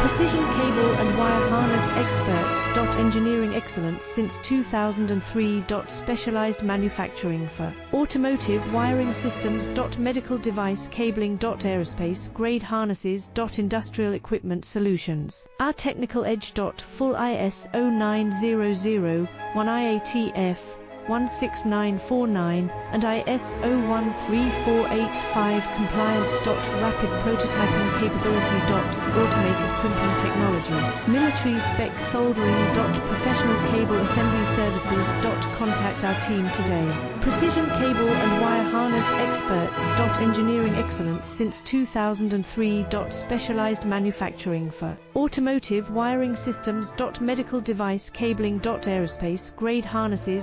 Precision cable and wire harness experts. Engineering excellence since 2003. Specialized manufacturing for automotive wiring systems. Medical device cabling. Aerospace grade harnesses. Industrial equipment solutions. Our technical edge. Full ISO 9001 IATF 16949 and ISO 13485 compliance. Rapid prototyping capability. Automated crimping technology. Military spec soldering. Professional cable assembly services. Contact our team today. Precision cable and wire harness experts. Engineering excellence since 2003. Specialized manufacturing for automotive wiring systems. Medical device cabling. Aerospace grade harnesses.